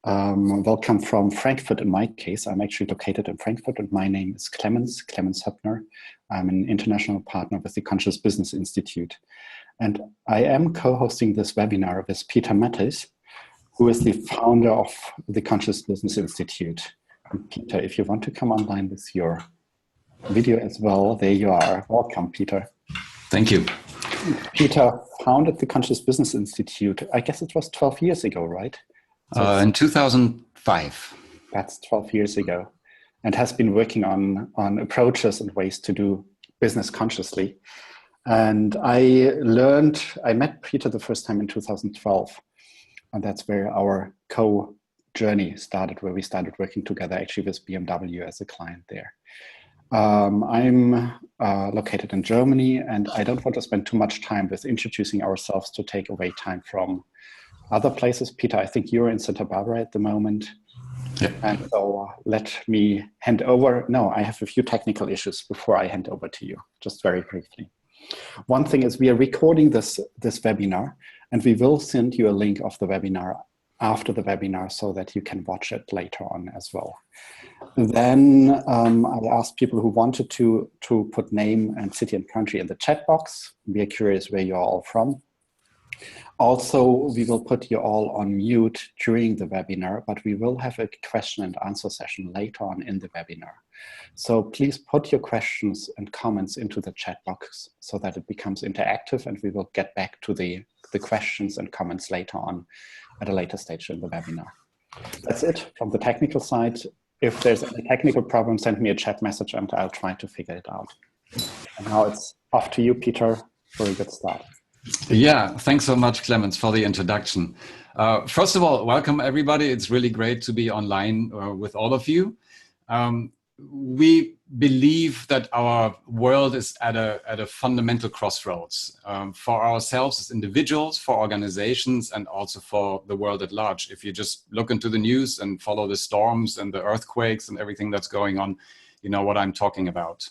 Welcome from Frankfurt in my case. I'm actually located in Frankfurt and my name is Clemens Höppner. I'm an international partner with the Conscious Business Institute. And I am co-hosting this webinar with Peter Mattes, who is the founder of the Conscious Business Institute. And Peter, if you want to come online with your video as well, there you are. Welcome, Peter. Thank you. Peter founded the Conscious Business Institute, I guess it was 12 years ago, right? So in 2005. That's 12 years ago, and has been working on approaches and ways to do business consciously. And I met Peter the first time in 2012, and that's where our journey started, where we started working together actually with BMW as a client there. I'm located in Germany, and I don't want to spend too much time with introducing ourselves to take away time from other places. Peter, I think you're in Santa Barbara at the moment. Yeah. And so let me hand over. No, I have a few technical issues before I hand over to you, just very briefly. One thing is we are recording this webinar, and we will send you a link of the webinar after the webinar so that you can watch it later on as well. Then I asked people who wanted to put name and city and country in the chat box. We are curious where you're all from. Also, we will put you all on mute during the webinar, but we will have a question and answer session later on in the webinar. So please put your questions and comments into the chat box so that it becomes interactive, and we will get back to the questions and comments later on at a later stage in the webinar. That's it from the technical side. If there's any technical problem, send me a chat message and I'll try to figure it out. And now it's off to you, Peter, for a good start. Yeah, thanks so much, Clemens, for the introduction. First of all, welcome everybody. It's really great to be online with all of you. We believe that our world is at a fundamental crossroads for ourselves as individuals, for organizations, and also for the world at large. If you just look into the news and follow the storms and the earthquakes and everything that's going on, you know what I'm talking about.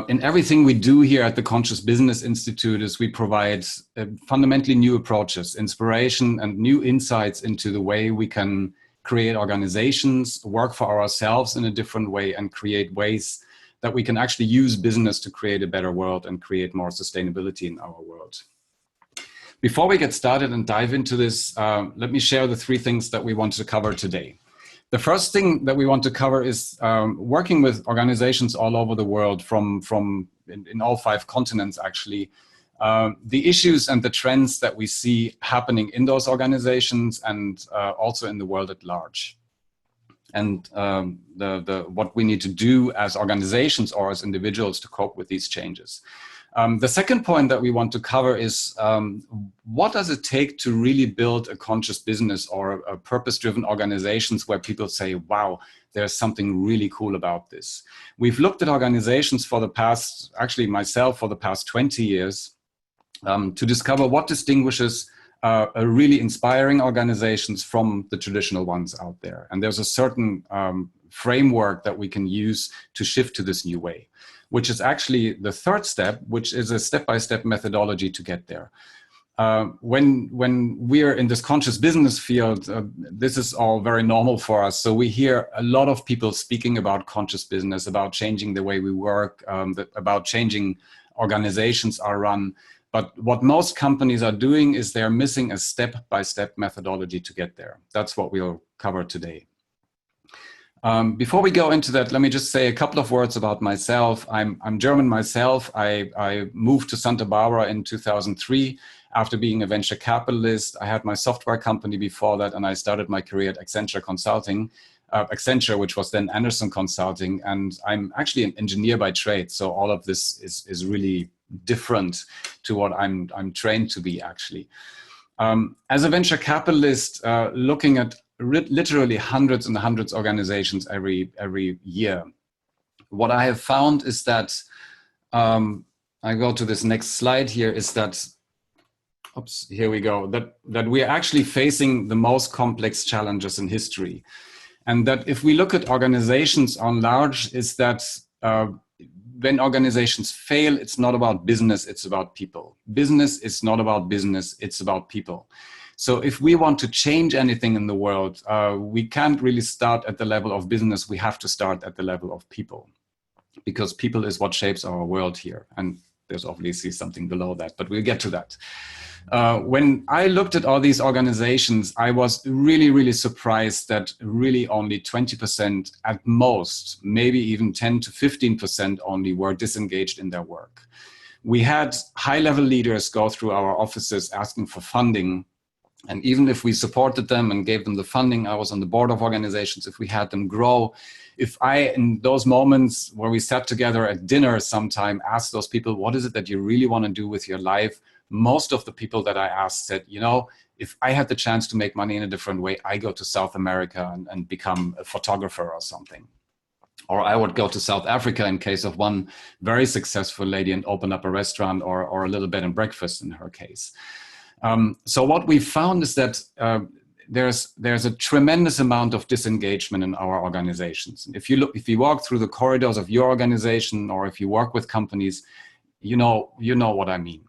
In everything we do here at the Conscious Business Institute is we provide fundamentally new approaches, inspiration, and new insights into the way we can create organizations, work for ourselves in a different way, and create ways that we can actually use business to create a better world and create more sustainability in our world. Before we get started and dive into this, let me share the three things that we want to cover today. The first thing that we want to cover is working with organizations all over the world in all 5 continents, actually, the issues and the trends that we see happening in those organizations and also in the world at large. And what we need to do as organizations or as individuals to cope with these changes. The second point that we want to cover is what does it take to really build a conscious business or a purpose-driven organizations where people say, wow, there's something really cool about this. We've looked at organizations for the past, actually myself for the past 20 years to discover what distinguishes a really inspiring organizations from the traditional ones out there. And there's a certain framework that we can use to shift to this new way, which is actually the third step, which is a step-by-step methodology to get there. When we're in this conscious business field, this is all very normal for us. So we hear a lot of people speaking about conscious business, about changing the way we work, about changing organizations are run. But what most companies are doing is they're missing a step-by-step methodology to get there. That's what we'll cover today. Before we go into that, let me just say a couple of words about myself. I'm German myself. I moved to Santa Barbara in 2003 after being a venture capitalist. I had my software company before that, and I started my career at Accenture Consulting, which was then Anderson Consulting. And I'm actually an engineer by trade. So all of this is really different to what I'm trained to be, actually. As a venture capitalist, looking at literally hundreds and hundreds of organizations every year. What I have found is that, I go to this next slide here, is that, oops, here we go, that we are actually facing the most complex challenges in history. And that if we look at organizations on large, is that when organizations fail, it's not about business, it's about people. Business is not about business, it's about people. So if we want to change anything in the world, we can't really start at the level of business. We have to start at the level of people, because people is what shapes our world here. And there's obviously something below that, but we'll get to that. When I looked at all these organizations, I was really, really surprised that really only 20% at most, maybe even 10 to 15% only, were disengaged in their work. We had high-level leaders go through our offices asking for funding. And even if we supported them and gave them the funding, I was on the board of organizations, if we had them grow, if I, in those moments where we sat together at dinner sometime, asked those people, what is it that you really want to do with your life? Most of the people that I asked said, you know, if I had the chance to make money in a different way, I go to South America and become a photographer or something. Or I would go to South Africa in case of one very successful lady and open up a restaurant or a little bed and breakfast in her case. So what we found is that there's a tremendous amount of disengagement in our organizations. If you walk through the corridors of your organization, or if you work with companies, you know what I mean.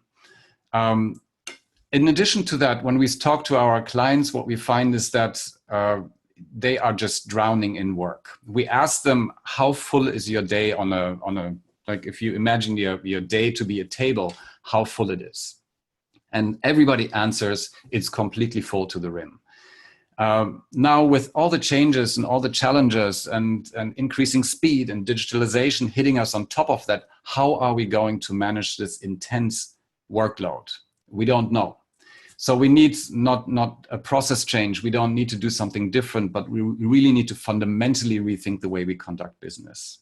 In addition to that, when we talk to our clients, what we find is that they are just drowning in work. We ask them, how full is your day on a like, if you imagine your day to be a table, how full it is. And everybody answers, it's completely full to the rim. Now, with all the changes and all the challenges and increasing speed and digitalization hitting us on top of that, how are we going to manage this intense workload? We don't know. So we need not a process change. We don't need to do something different, but we really need to fundamentally rethink the way we conduct business.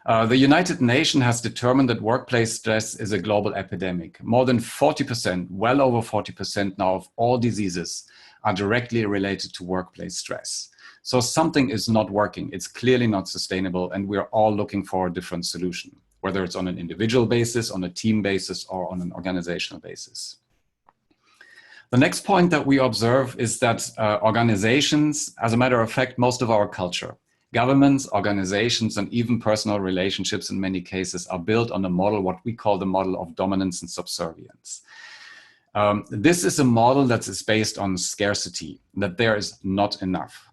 The United Nations has determined that workplace stress is a global epidemic. More than 40%, well over 40% now of all diseases are directly related to workplace stress. So something is not working. It's clearly not sustainable, and we're all looking for a different solution, whether it's on an individual basis, on a team basis, or on an organizational basis. The next point that we observe is that organizations, as a matter of fact, most of our culture, governments, organizations, and even personal relationships in many cases are built on a model, what we call the model of dominance and subservience. This is a model that is based on scarcity, that there is not enough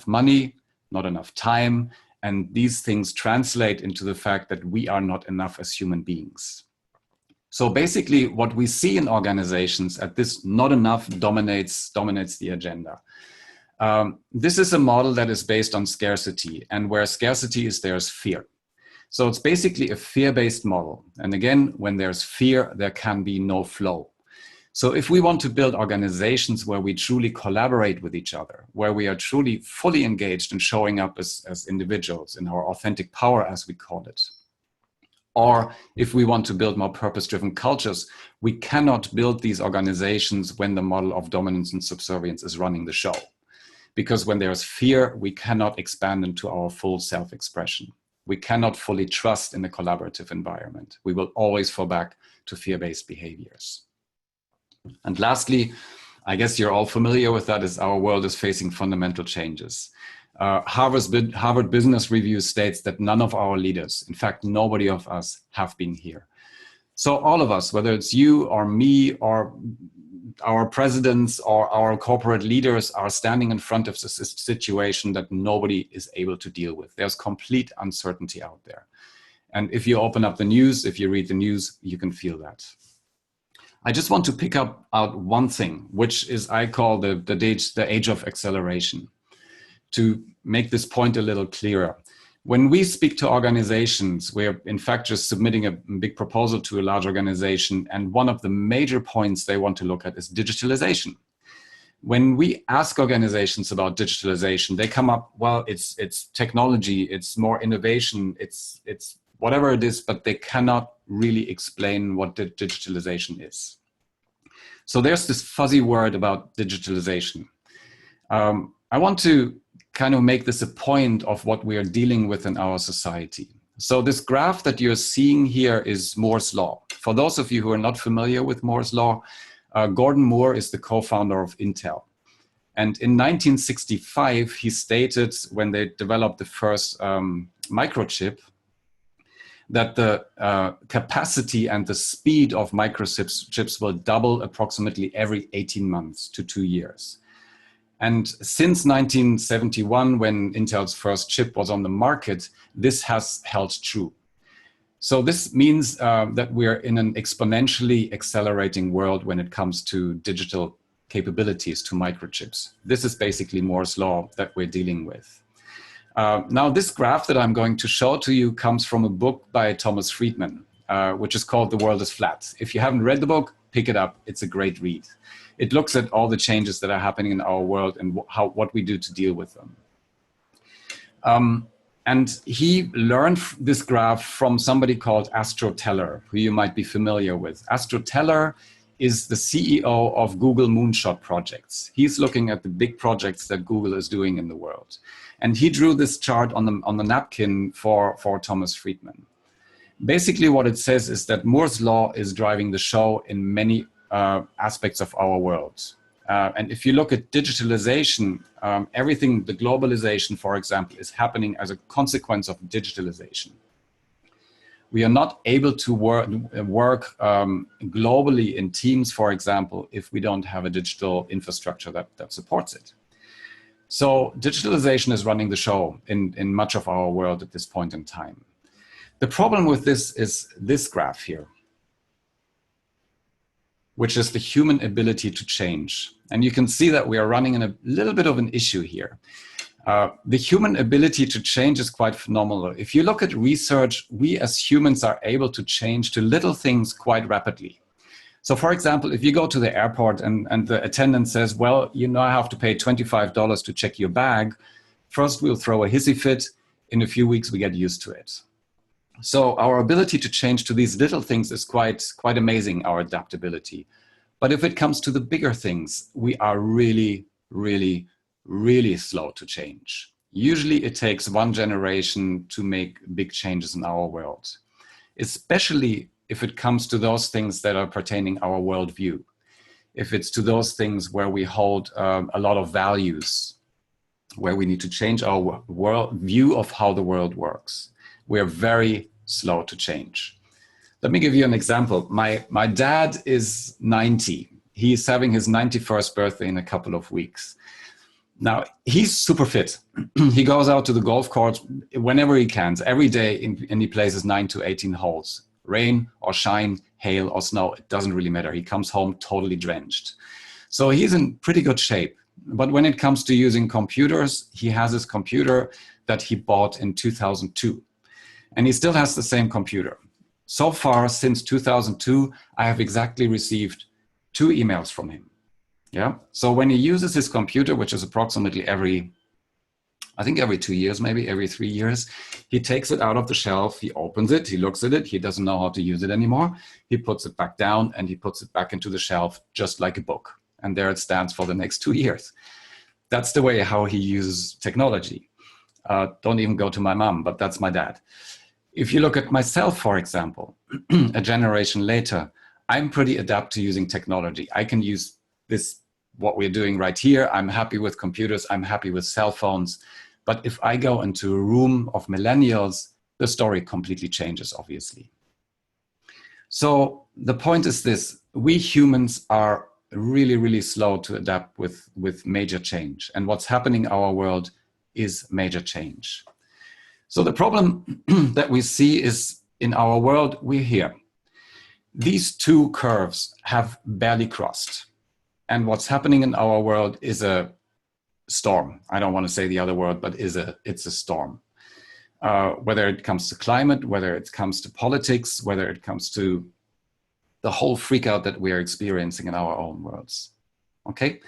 money, not enough time, and these things translate into the fact that we are not enough as human beings. So basically what we see in organizations at this not enough dominates the agenda. This is a model that is based on scarcity, and where scarcity is, there's fear. So it's basically a fear-based model. And again, when there's fear, there can be no flow. So if we want to build organizations where we truly collaborate with each other, where we are truly fully engaged and showing up as individuals in our authentic power, as we call it, or if we want to build more purpose-driven cultures, we cannot build these organizations when the model of dominance and subservience is running the show. Because when there's fear, we cannot expand into our full self-expression. We cannot fully trust in a collaborative environment. We will always fall back to fear-based behaviors. And lastly, I guess you're all familiar with that, is our world is facing fundamental changes. Harvard Business Review states that none of our leaders, in fact, nobody of us, have been here. So all of us, whether it's you or me or our presidents or our corporate leaders, are standing in front of this situation that nobody is able to deal with. There's complete uncertainty out there. And if you open up the news, if you read the news, you can feel that. I just want to pick up out one thing, which is I call the age of acceleration, to make this point a little clearer. When we speak to organizations, we're in fact just submitting a big proposal to a large organization, and one of the major points they want to look at is digitalization. When we ask organizations about digitalization, they come up, well, it's technology, it's more innovation, it's whatever it is, but they cannot really explain what digitalization is. So there's this fuzzy word about digitalization. I want to kind of make this a point of what we are dealing with in our society. So this graph that you're seeing here is Moore's Law. For those of you who are not familiar with Moore's Law, Gordon Moore is the co-founder of Intel. And in 1965, he stated, when they developed the first microchip, that the capacity and the speed of microchips will double approximately every 18 months to 2 years. And since 1971, when Intel's first chip was on the market, this has held true. So this means that we're in an exponentially accelerating world when it comes to digital capabilities to microchips. This is basically Moore's law that we're dealing with. Now, this graph that I'm going to show to you comes from a book by Thomas Friedman, which is called The World is Flat. If you haven't read the book, pick it up. It's a great read. It looks at all the changes that are happening in our world and what we do to deal with them. And he learned this graph from somebody called Astro Teller, who you might be familiar with. Astro Teller is the CEO of Google Moonshot projects. He's looking at the big projects that Google is doing in the world. And he drew this chart on the napkin for Thomas Friedman. Basically what it says is that Moore's law is driving the show in many aspects of our world. And if you look at digitalization, everything, the globalization, for example, is happening as a consequence of digitalization. We are not able to work globally in teams, for example, if we don't have a digital infrastructure that supports it. So digitalization is running the show in much of our world at this point in time. The problem with this is this graph here, which is the human ability to change. And you can see that we are running in a little bit of an issue here. The human ability to change is quite phenomenal. If you look at research, we as humans are able to change to little things quite rapidly. So for example, if you go to the airport and the attendant says, well, you now have to pay $25 to check your bag. First, we'll throw a hissy fit. In a few weeks, we get used to it. So our ability to change to these little things is quite amazing, our adaptability. But if it comes to the bigger things, we are really, really, really slow to change. Usually it takes one generation to make big changes in our world, especially if it comes to those things that are pertaining our worldview. If it's to those things where we hold a lot of values, where we need to change our world view of how the world works, we are very slow to change. Let me give you an example. My dad is 90. He's having his 91st birthday in a couple of weeks. Now, he's super fit. He goes out to the golf course whenever he can, every day, and he plays his 9 to 18 holes. Rain or shine, hail or snow, it doesn't really matter. He comes home totally drenched. So he's in pretty good shape. But when it comes to using computers, he has his computer that he bought in 2002. And he still has the same computer. So far, since 2002, I have exactly received 2 emails from him. Yeah. So when he uses his computer, which is approximately every 2 years, maybe every 3 years, he takes it out of the shelf, he opens it, he looks at it, he doesn't know how to use it anymore. He puts it back down and he puts it back into the shelf, just like a book. And there it stands for the next 2 years. That's the way how he uses technology. Don't even go to my mom, but that's my dad. If you look at myself, for example, a generation later, I'm pretty adept to using technology. I can use this, what we're doing right here. I'm happy with computers. I'm happy with cell phones. But if I go into a room of millennials, the story completely changes, obviously. So the point is this: we humans are really, really slow to adapt with major change. And what's happening in our world is major change. So the problem that we see is in our world, we're here. These 2 curves have barely crossed. And what's happening in our world is a storm. I don't want to say the other word, but it's a storm. Whether it comes to climate, whether it comes to politics, whether it comes to the whole freak out that we are experiencing in our own worlds. Okay?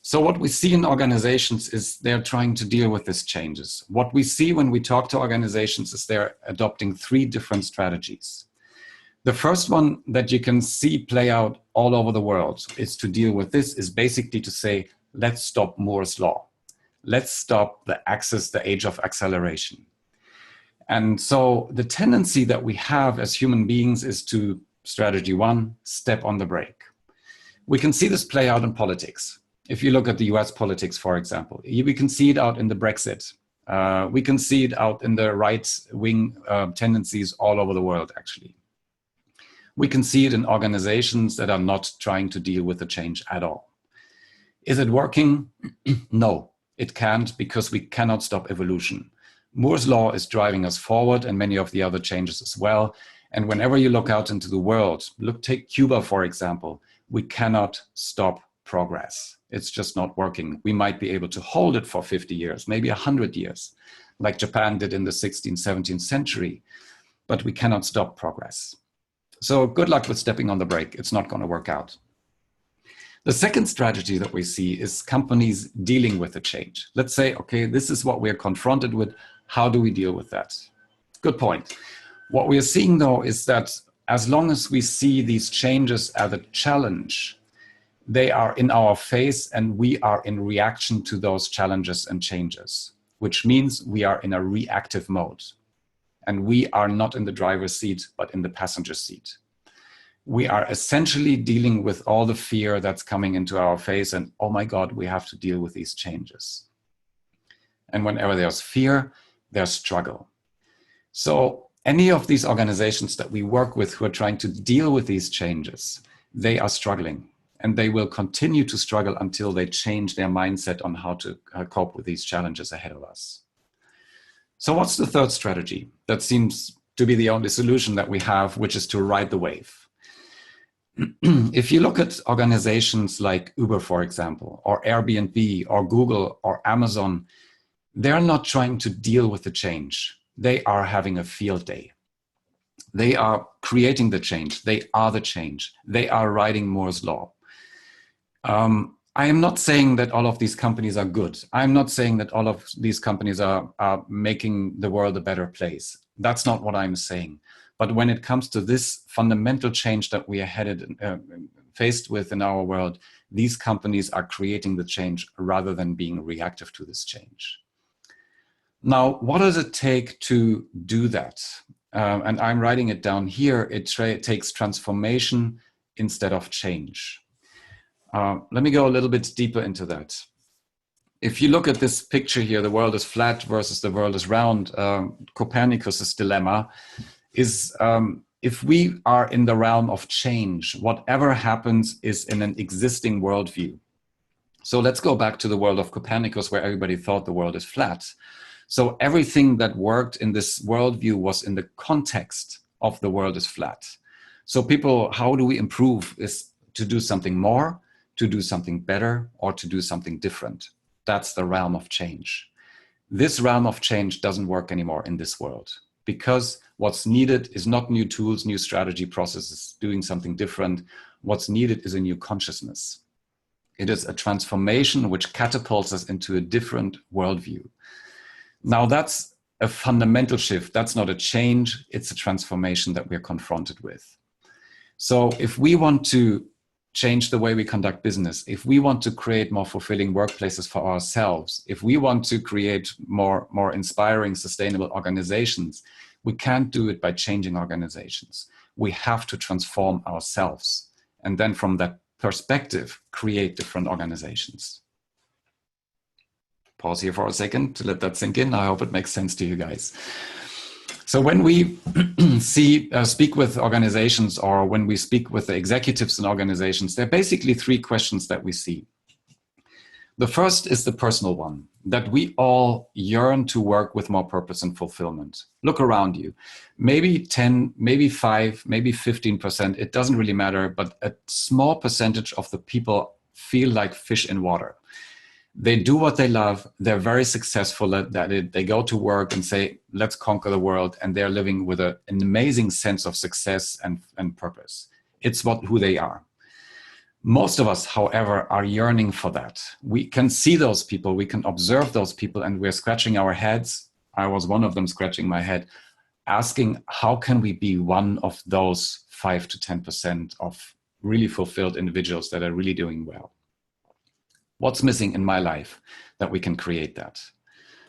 So what we see in organizations is they're trying to deal with these changes. What we see when we talk to organizations is they're adopting 3 different strategies. The first one that you can see play out all over the world is to deal with this is basically to say, let's stop Moore's law. Let's stop the age of acceleration. And so the tendency that we have as human beings is to, strategy 1, step on the brake. We can see this play out in politics. If you look at the US politics, for example, we can see it out in the Brexit We can see it out in the right-wing tendencies all over the world, actually. We can see it in organizations that are not trying to deal with the change at all. Is it working? No, it can't, because we cannot stop evolution. Moore's law is driving us forward, and many of the other changes as well. And whenever you look out into the world, take Cuba, for example, we cannot stop progress. It's just not working. We might be able to hold it for 50 years, maybe 100 years, like Japan did in the 16th, 17th century, but we cannot stop progress. So good luck with stepping on the brake. It's not going to work out. The second strategy that we see is companies dealing with the change. Let's say, okay, this is what we're confronted with. How do we deal with that? Good point. What we are seeing, though, is that as long as we see these changes as a challenge, they are in our face and we are in reaction to those challenges and changes, which means we are in a reactive mode. And we are not in the driver's seat, but in the passenger seat. We are essentially dealing with all the fear that's coming into our face and, oh my God, we have to deal with these changes. And whenever there's fear, there's struggle. So any of these organizations that we work with who are trying to deal with these changes, they are struggling, and they will continue to struggle until they change their mindset on how to cope with these challenges ahead of us. So what's the third strategy? That seems to be the only solution that we have, which is to ride the wave. If you look at organizations like Uber, for example, or Airbnb, or Google, or Amazon, they're not trying to deal with the change. They are having a field day. They are creating the change. They are the change. They are riding Moore's law. I am not saying that all of these companies are good. I'm not saying that all of these companies are making the world a better place. That's not what I'm saying. But when it comes to this fundamental change that we are faced with in our world, these companies are creating the change rather than being reactive to this change. Now, what does it take to do that? And I'm writing it down here. It takes transformation instead of change. Let me go a little bit deeper into that. If you look at this picture here, the world is flat versus the world is round. Copernicus's dilemma is if we are in the realm of change, whatever happens is in an existing worldview. So let's go back to the world of Copernicus, where everybody thought the world is flat. So everything that worked in this worldview was in the context of the world is flat. So people, how do we improve, is to do something more, to do something better, or to do something different. That's the realm of change. This realm of change doesn't work anymore in this world, because what's needed is not new tools, new strategy processes, doing something different. What's needed is a new consciousness. It is a transformation which catapults us into a different worldview. Now that's a fundamental shift. That's not a change. It's a transformation that we're confronted with. So if we want to change the way we conduct business, if we want to create more fulfilling workplaces for ourselves, if we want to create more inspiring, sustainable organizations, we can't do it by changing organizations. We have to transform ourselves. And then from that perspective, create different organizations. Pause here for a second to let that sink in. I hope it makes sense to you guys. So when we speak with organizations, or when we speak with the executives in organizations, there are basically three questions that we see. The first is the personal one, that we all yearn to work with more purpose and fulfillment. Look around you. Maybe 10, maybe 5, maybe 15%, it doesn't really matter, but a small percentage of the people feel like fish in water. They do what they love. They're very successful at that. They go to work and say, let's conquer the world. And they're living with an amazing sense of success and purpose. It's who they are. Most of us, however, are yearning for that. We can see those people. We can observe those people, and we're scratching our heads. I was one of them scratching my head, asking, how can we be one of those 5 to 10% of really fulfilled individuals that are really doing well? What's missing in my life that we can create that?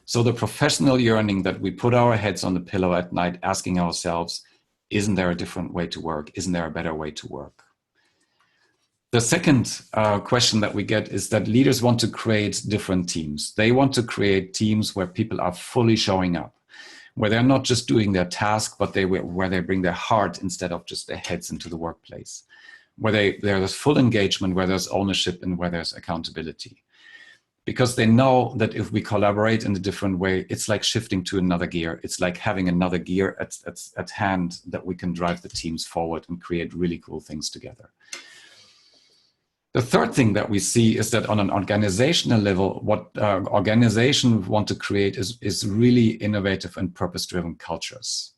So the professional yearning that we put our heads on the pillow at night asking ourselves, isn't there a different way to work? Isn't there a better way to work? The second question that we get is that leaders want to create different teams. They want to create teams where people are fully showing up, where they're not just doing their task, but where they bring their heart instead of just their heads into the workplace, where there's full engagement, where there's ownership, and where there's accountability. Because they know that if we collaborate in a different way, it's like shifting to another gear. It's like having another gear at hand that we can drive the teams forward and create really cool things together. The third thing that we see is that on an organizational level, what organizations want to create is really innovative and purpose-driven cultures.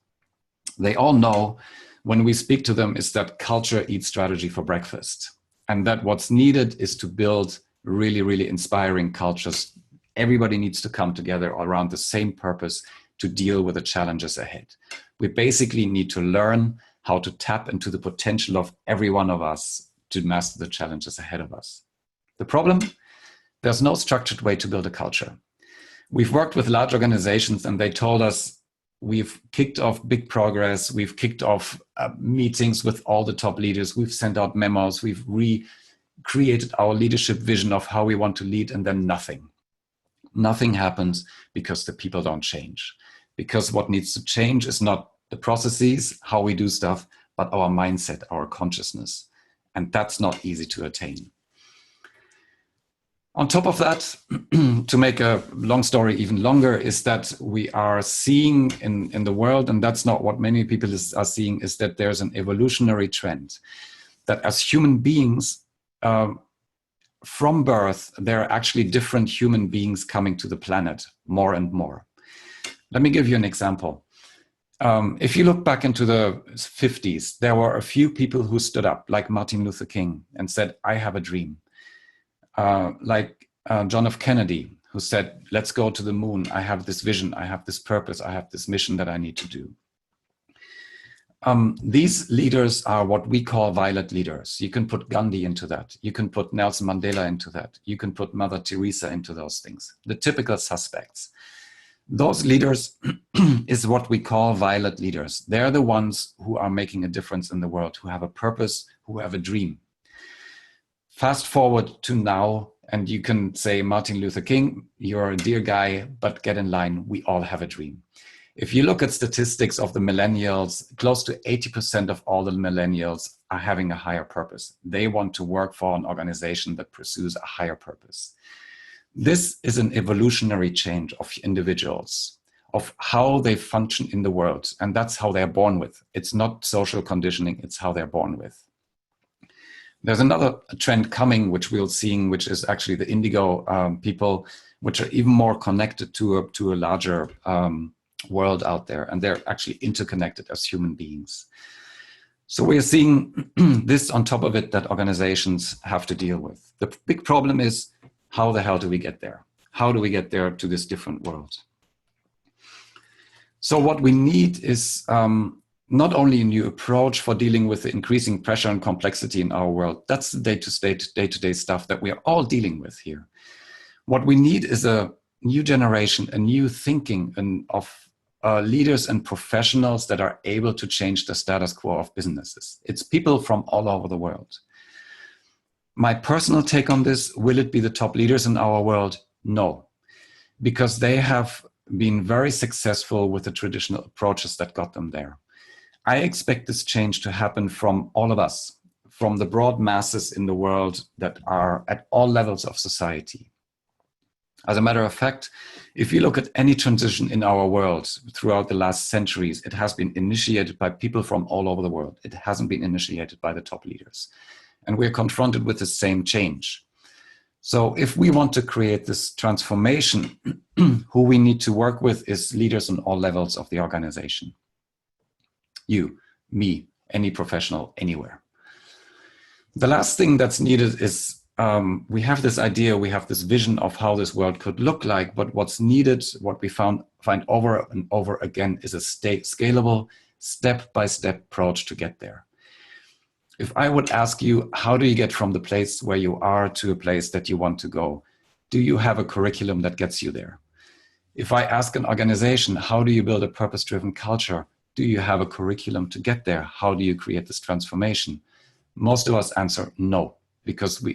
They all know when we speak to them is that culture eats strategy for breakfast. And that what's needed is to build really, really inspiring cultures. Everybody needs to come together around the same purpose to deal with the challenges ahead. We basically need to learn how to tap into the potential of every one of us to master the challenges ahead of us. The problem? There's no structured way to build a culture. We've worked with large organizations and they told us we've kicked off big progress. We've kicked off meetings with all the top leaders. We've sent out memos. We've recreated our leadership vision of how we want to lead, and then nothing. Nothing happens because the people don't change. Because what needs to change is not the processes, how we do stuff, but our mindset, our consciousness. And that's not easy to attain. On top of that, to make a long story even longer, is that we are seeing in the world, and that's not what many people are seeing, is that there's an evolutionary trend. That as human beings, from birth, there are actually different human beings coming to the planet more and more. Let me give you an example. If you look back into the 50s, there were a few people who stood up, like Martin Luther King, and said, I have a dream. Like John F. Kennedy, who said, let's go to the moon. I have this vision. I have this purpose. I have this mission that I need to do. These leaders are what we call violet leaders. You can put Gandhi into that. You can put Nelson Mandela into that. You can put Mother Teresa into those things. The typical suspects. Those leaders is what we call violet leaders. They're the ones who are making a difference in the world, who have a purpose, who have a dream. Fast forward to now, and you can say, Martin Luther King, you're a dear guy, but get in line. We all have a dream. If you look at statistics of the millennials, close to 80% of all the millennials are having a higher purpose. They want to work for an organization that pursues a higher purpose. This is an evolutionary change of individuals, of how they function in the world. And that's how they're born with. It's not social conditioning, it's how they're born with. There's another trend coming, which we'll see, which is actually the indigo people, which are even more connected to a larger world out there. And they're actually interconnected as human beings. So we're seeing this on top of it that organizations have to deal with. The big problem is, how the hell do we get there? How do we get there to this different world? So what we need is not only a new approach for dealing with the increasing pressure and complexity in our world. That's the day-to-day stuff that we are all dealing with here. What we need is a new generation, a new thinking of leaders and professionals that are able to change the status quo of businesses. It's people from all over the world. My personal take on this, will it be the top leaders in our world? No, because they have been very successful with the traditional approaches that got them there. I expect this change to happen from all of us, from the broad masses in the world that are at all levels of society. As a matter of fact, if you look at any transition in our world throughout the last centuries, it has been initiated by people from all over the world. It hasn't been initiated by the top leaders. And we're confronted with the same change. So if we want to create this transformation, who we need to work with is leaders on all levels of the organization. You, me, any professional, anywhere. The last thing that's needed is we have this idea, we have this vision of how this world could look like, but what's needed, what we find over and over again is a scalable, step-by-step approach to get there. If I would ask you, how do you get from the place where you are to a place that you want to go? Do you have a curriculum that gets you there? If I ask an organization, how do you build a purpose-driven culture? Do you have a curriculum to get there? How do you create this transformation? Most of us answer no. because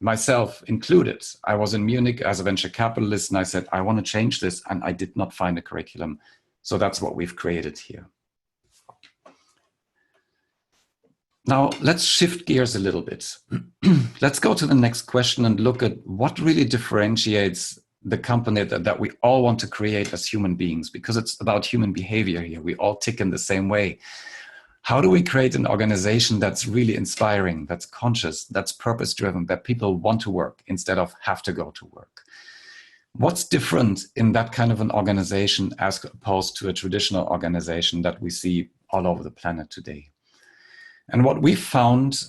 myself included, I was in Munich as a venture capitalist and I said, I want to change this, and I did not find a curriculum. So that's what we've created here. Now let's shift gears a little bit. Let's go to the next question and look at what really differentiates the company that we all want to create as human beings, because it's about human behavior here. We all tick in the same way. How do we create an organization that's really inspiring, that's conscious, that's purpose-driven, that people want to work instead of have to go to work? What's different in that kind of an organization as opposed to a traditional organization that we see all over the planet today? And what we found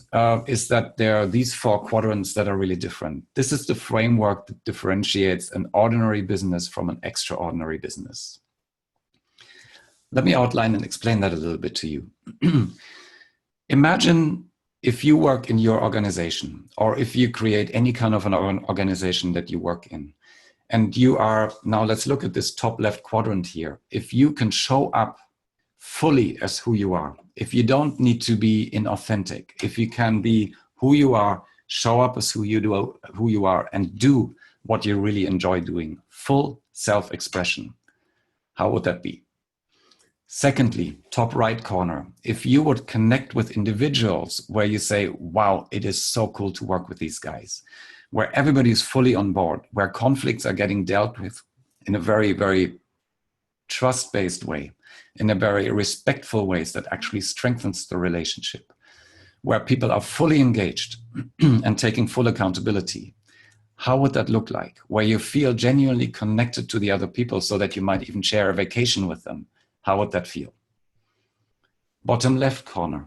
is that there are these 4 quadrants that are really different. This is the framework that differentiates an ordinary business from an extraordinary business. Let me outline and explain that a little bit to you. Imagine if you work in your organization, or if you create any kind of an organization that you work in, and you are, now let's look at this top left quadrant here. If you can show up fully as who you are, if you don't need to be inauthentic, if you can be who you are, show up as who you are, and do what you really enjoy doing, full self-expression, how would that be? Secondly, top right corner, if you would connect with individuals where you say, wow, it is so cool to work with these guys, where everybody is fully on board, where conflicts are getting dealt with in a very, very trust-based way, in a very respectful ways that actually strengthens the relationship, where people are fully engaged and taking full accountability. How would that look like? Where you feel genuinely connected to the other people so that you might even share a vacation with them. How would that feel? Bottom left corner.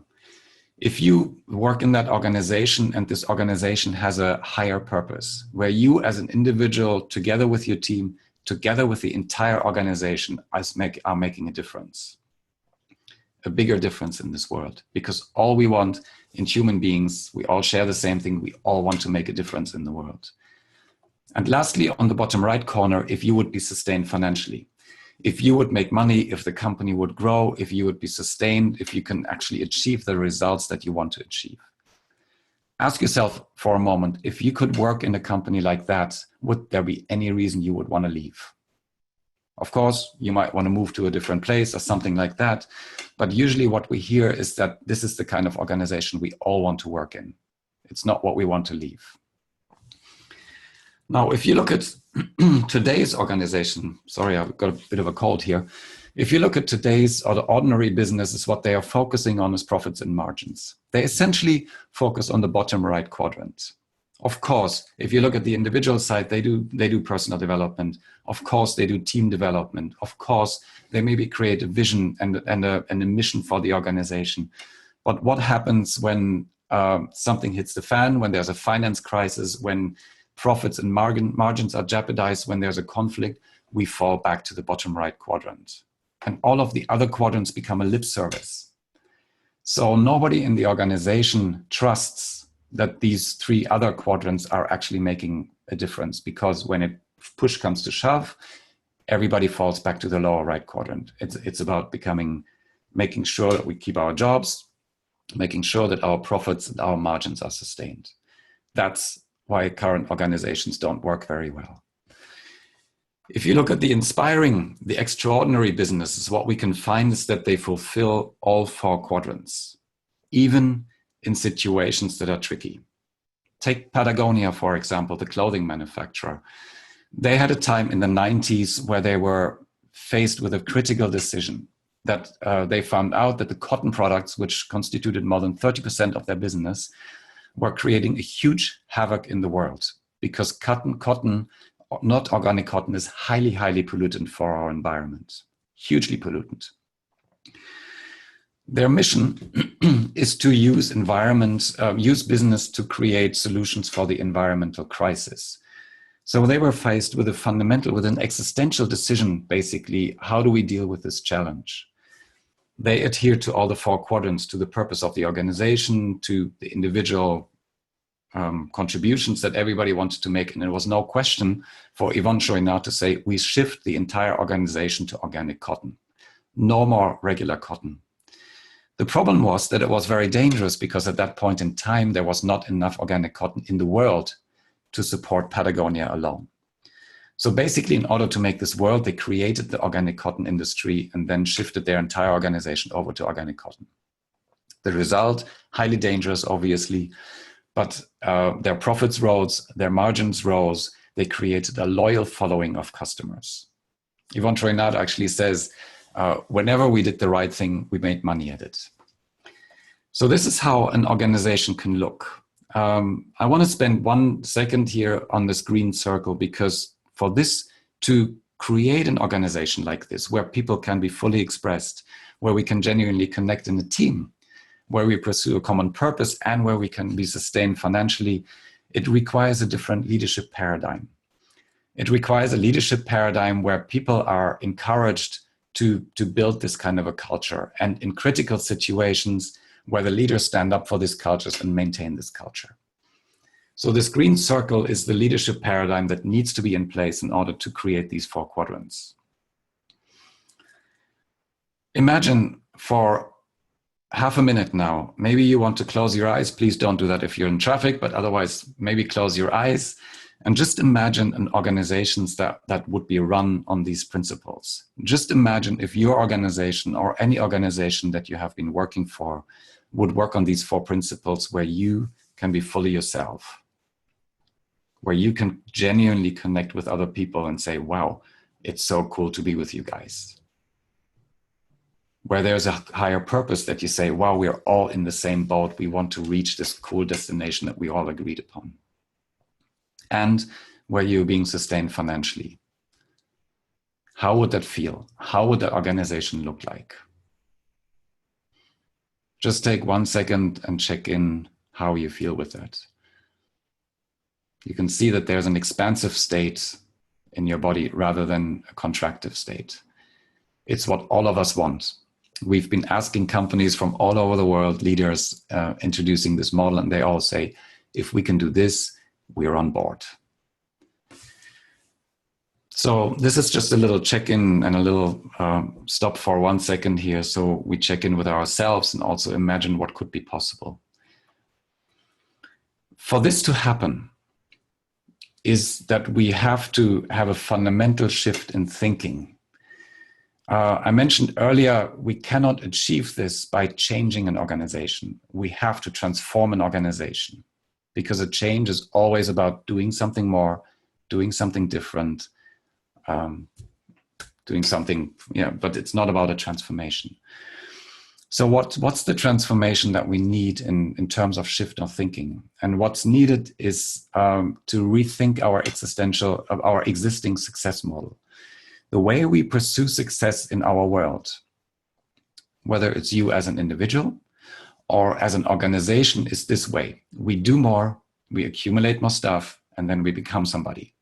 If you work in that organization and this organization has a higher purpose, where you as an individual, together with your team, together with the entire organization, are making a difference, a bigger difference in this world. Because all we want in human beings, we all share the same thing. We all want to make a difference in the world. And lastly, on the bottom right corner, if you would be sustained financially, if you would make money, if the company would grow, if you would be sustained, if you can actually achieve the results that you want to achieve. Ask yourself for a moment, if you could work in a company like that, would there be any reason you would want to leave? Of course, you might want to move to a different place or something like that. But usually what we hear is that this is the kind of organization we all want to work in. It's not what we want to leave. Now, if you look at today's organization, sorry, I've got a bit of a cold here. If you look at today's or the ordinary businesses, what they are focusing on is profits and margins. They essentially focus on the bottom right quadrant. Of course, if you look at the individual side, they do personal development. Of course, they do team development. Of course, they maybe create a vision and a mission for the organization. But what happens when something hits the fan, when there's a finance crisis, when profits and margins are jeopardized, when there's a conflict, we fall back to the bottom right quadrant. And all of the other quadrants become a lip service. So nobody in the organization trusts that these 3 other quadrants are actually making a difference, because when push comes to shove, everybody falls back to the lower right quadrant. It's about making sure that we keep our jobs, making sure that our profits and our margins are sustained. That's why current organizations don't work very well. If you look at the inspiring, the extraordinary businesses, what we can find is that they fulfill all 4 quadrants, even in situations that are tricky. Take Patagonia, for example, the clothing manufacturer. They had a time in the 90s where they were faced with a critical decision that they found out that the cotton products, which constituted more than 30% of their business, were creating a huge havoc in the world, because cotton, not organic cotton, is highly, highly pollutant for our environment, hugely pollutant. Their mission is to use business to create solutions for the environmental crisis. So they were faced with an existential decision, basically, how do we deal with this challenge? They adhere to all the 4 quadrants, to the purpose of the organization, to the individual contributions that everybody wanted to make. And there was no question for Evolutionary now to say, we shift the entire organization to organic cotton. No more regular cotton. The problem was that it was very dangerous because at that point in time, there was not enough organic cotton in the world to support Patagonia alone. So basically, in order to make this world, they created the organic cotton industry and then shifted their entire organization over to organic cotton. The result, highly dangerous, obviously, but their profits rose, their margins rose, they created a loyal following of customers. Yvonne Troynat actually says, whenever we did the right thing, we made money at it. So this is how an organization can look. I want to spend 1 second here on this green circle, because for this to create an organization like this, where people can be fully expressed, where we can genuinely connect in a team, where we pursue a common purpose, and where we can be sustained financially, it requires a different leadership paradigm. It requires a leadership paradigm where people are encouraged to build this kind of a culture, and in critical situations where the leaders stand up for these cultures and maintain this culture. So this green circle is the leadership paradigm that needs to be in place in order to create these 4 quadrants. Imagine for half a minute now, maybe you want to close your eyes. Please don't do that if you're in traffic, but otherwise maybe close your eyes and just imagine an organization that would be run on these principles. Just imagine if your organization or any organization that you have been working for would work on these 4 principles, where you can be fully yourself, where you can genuinely connect with other people and say, wow, it's so cool to be with you guys. Where there's a higher purpose that you say, wow, we're all in the same boat. We want to reach this cool destination that we all agreed upon. And where you're being sustained financially. How would that feel? How would that organization look like? Just take 1 second and check in how you feel with that. You can see that there's an expansive state in your body rather than a contractive state. It's what all of us want. We've been asking companies from all over the world, leaders introducing this model, and they all say, if we can do this, we're on board. So this is just a little check-in and a little stop for 1 second here. So we check in with ourselves and also imagine what could be possible. For this to happen is that we have to have a fundamental shift in thinking. I mentioned earlier, we cannot achieve this by changing an organization. We have to transform an organization, because a change is always about doing something more, doing something different, doing something, but it's not about a transformation. So what's the transformation that we need in terms of shift of thinking? And what's needed is to rethink our existing success model. The way we pursue success in our world, whether it's you as an individual or as an organization, is this way. We do more, we accumulate more stuff, and then we become somebody.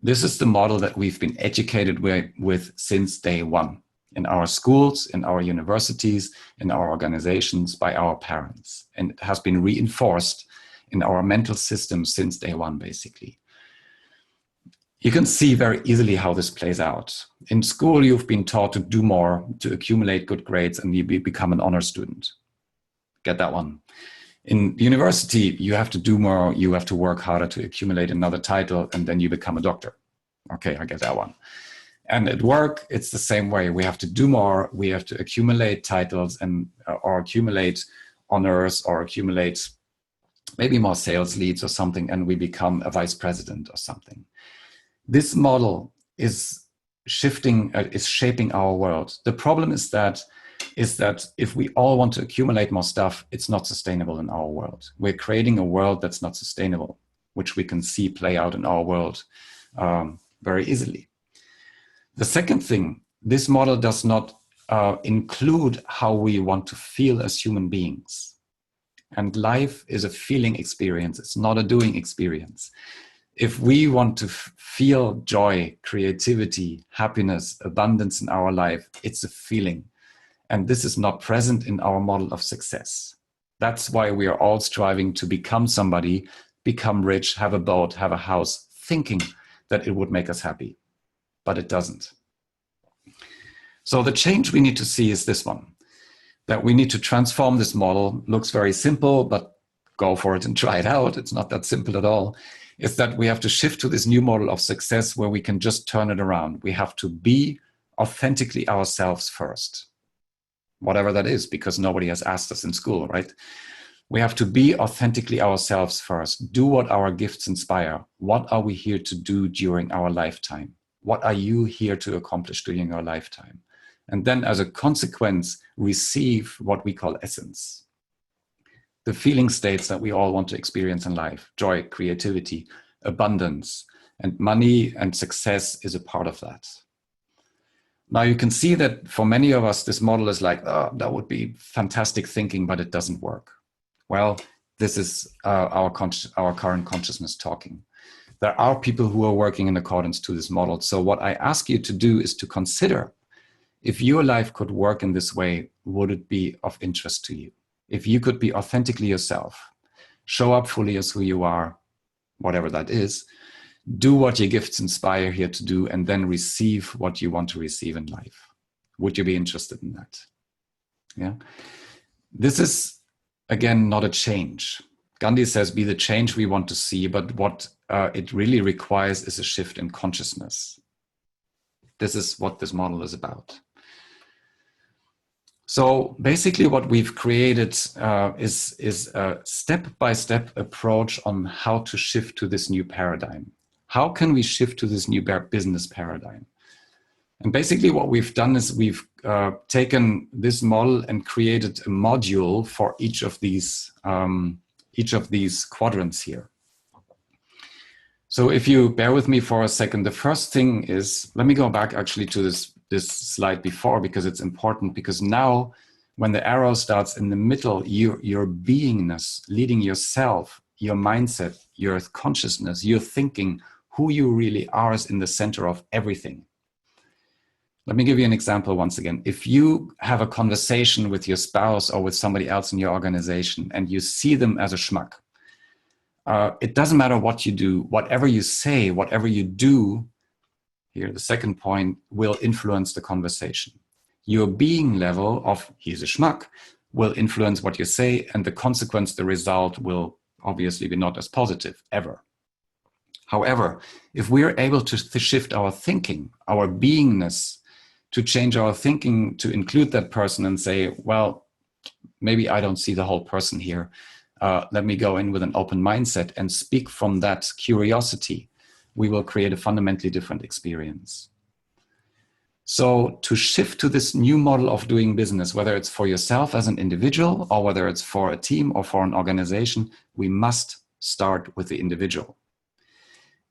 This is the model that we've been educated with since day one, in our schools, in our universities, in our organizations, by our parents. And it has been reinforced in our mental system since day one, basically. You can see very easily how this plays out. In school, you've been taught to do more, to accumulate good grades, and you become an honor student. Get that one. In university, you have to do more, you have to work harder to accumulate another title, and then you become a doctor. Okay, I get that one. And at work, it's the same way. We have to do more, we have to accumulate titles and or accumulate honors or accumulate maybe more sales leads or something, and we become a vice president or something. This model is shaping our world. The problem is that if we all want to accumulate more stuff, it's not sustainable in our world. We're creating a world that's not sustainable, which we can see play out in our world very easily. The second thing, this model does not include how we want to feel as human beings. And life is a feeling experience. It's not a doing experience. If we want to feel joy, creativity, happiness, abundance in our life, it's a feeling. And this is not present in our model of success. That's why we are all striving to become somebody, become rich, have a boat, have a house, thinking that it would make us happy. But it doesn't. So the change we need to see is this one. that we need to transform this model. Looks very simple, but go for it and try it out. It's not that simple at all. Is that we have to shift to this new model of success where we can just turn it around. We have to be authentically ourselves first, whatever that is, because nobody has asked us in school, right? We have to be authentically ourselves first. Do what our gifts inspire. What are we here to do during our lifetime? What are you here to accomplish during your lifetime? And then as a consequence, receive what we call essence. The feeling states that we all want to experience in life: joy, creativity, abundance, and money and success is a part of that. Now you can see that for many of us, this model is like, oh, that would be fantastic thinking, but it doesn't work. Well, this is our current consciousness talking. There are people who are working in accordance to this model. So what I ask you to do is to consider, if your life could work in this way, would it be of interest to you? If you could be authentically yourself, show up fully as who you are, whatever that is, do what your gifts inspire here to do, and then receive what you want to receive in life. Would you be interested in that? Yeah. This is, again, not a change. Gandhi says, be the change we want to see, but what it really requires is a shift in consciousness. This is what this model is about. So basically what we've created is a step-by-step approach on how to shift to this new paradigm. How can we shift to this new business paradigm? And basically what we've done is we've taken this model and created a module for each of these quadrants here. So if you bear with me for a second, the first thing is, let me go back actually to this slide before, because it's important, because now when the arrow starts in the middle, your beingness, leading yourself, your mindset, your consciousness, your thinking, who you really are is in the center of everything. Let me give you an example once again. If you have a conversation with your spouse or with somebody else in your organization and you see them as a schmuck, it doesn't matter what you do, whatever you say, whatever you do, here, the second point, will influence the conversation. Your being level of he's a schmuck will influence what you say, and the consequence, the result, will obviously be not as positive ever. However, if we're able to shift our thinking, our beingness, to change our thinking to include that person and say, well, maybe I don't see the whole person here. Let me go in with an open mindset and speak from that curiosity, we will create a fundamentally different experience. So to shift to this new model of doing business, whether it's for yourself as an individual or whether it's for a team or for an organization, we must start with the individual.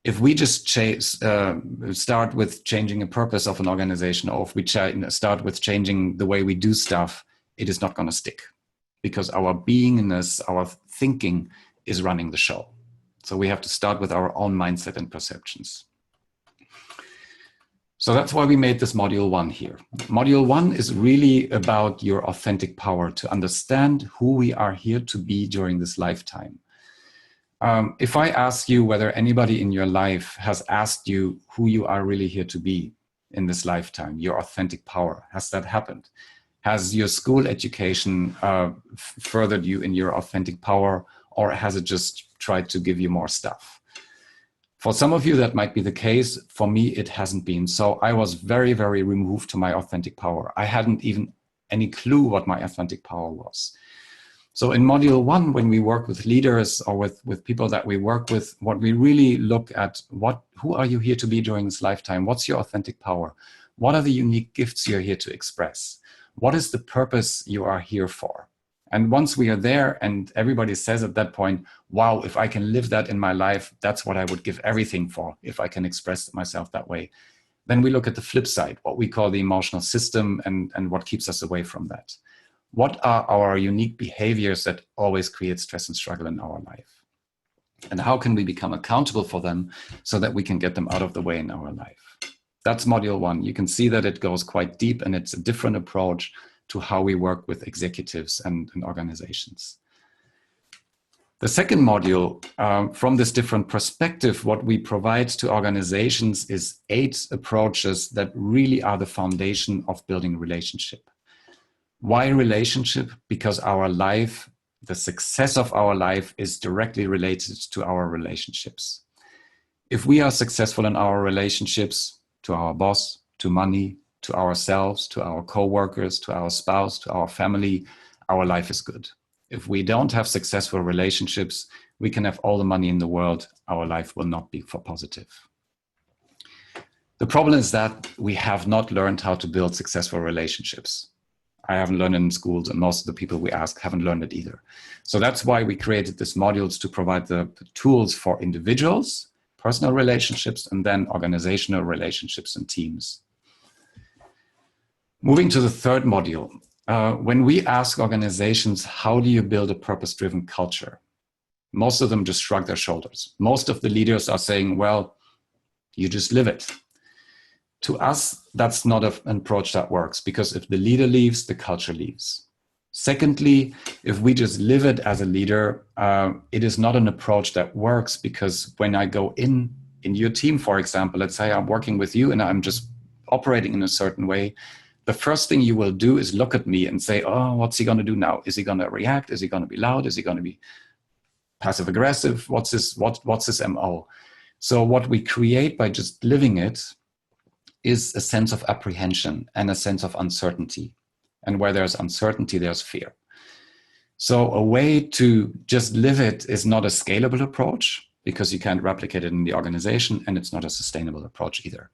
If we just start with changing a purpose of an organization, or if we start with changing the way we do stuff, it is not going to stick, because our beingness, our thinking is running the show. So we have to start with our own mindset and perceptions. So that's why we made this module 1 here. Module 1 is really about your authentic power, to understand who we are here to be during this lifetime. If I ask you whether anybody in your life has asked you who you are really here to be in this lifetime, your authentic power, has that happened? Has your school education furthered you in your authentic power, or has it just tried to give you more stuff? For some of you, that might be the case. For me, it hasn't been. So I was very, very removed to my authentic power. I hadn't even any clue what my authentic power was. So in module 1, when we work with leaders or with people that we work with, what we really look at, who are you here to be during this lifetime? What's your authentic power? What are the unique gifts you're here to express? What is the purpose you are here for? And once we are there and everybody says at that point, wow, if I can live that in my life, that's what I would give everything for, if I can express myself that way. Then we look at the flip side, what we call the emotional system, and what keeps us away from that. What are our unique behaviors that always create stress and struggle in our life? And how can we become accountable for them so that we can get them out of the way in our life? That's module 1. You can see that it goes quite deep, and it's a different approach to how we work with executives and organizations. The second module, from this different perspective, what we provide to organizations is 8 approaches that really are the foundation of building relationship. Why relationship? Because our life, the success of our life is directly related to our relationships. If we are successful in our relationships to our boss, to money, to ourselves, to our co-workers, to our spouse, to our family, our life is good. If we don't have successful relationships, we can have all the money in the world, our life will not be positive. The problem is that we have not learned how to build successful relationships. I haven't learned it in schools, and most of the people we ask haven't learned it either. So that's why we created these modules to provide the tools for individuals, personal relationships, and then organizational relationships and teams. Moving to the third module, when we ask organizations, how do you build a purpose-driven culture? Most of them just shrug their shoulders. Most of the leaders are saying, well, you just live it. To us, that's not an approach that works, because if the leader leaves, the culture leaves. Secondly, if we just live it as a leader, it is not an approach that works, because when I go in your team, for example, let's say I'm working with you and I'm just operating in a certain way, the first thing you will do is look at me and say, oh, what's he going to do now? Is he going to react? Is he going to be loud? Is he going to be passive aggressive? What's his MO? So what we create by just living it is a sense of apprehension and a sense of uncertainty. And where there's uncertainty, there's fear. So a way to just live it is not a scalable approach, because you can't replicate it in the organization, and it's not a sustainable approach either.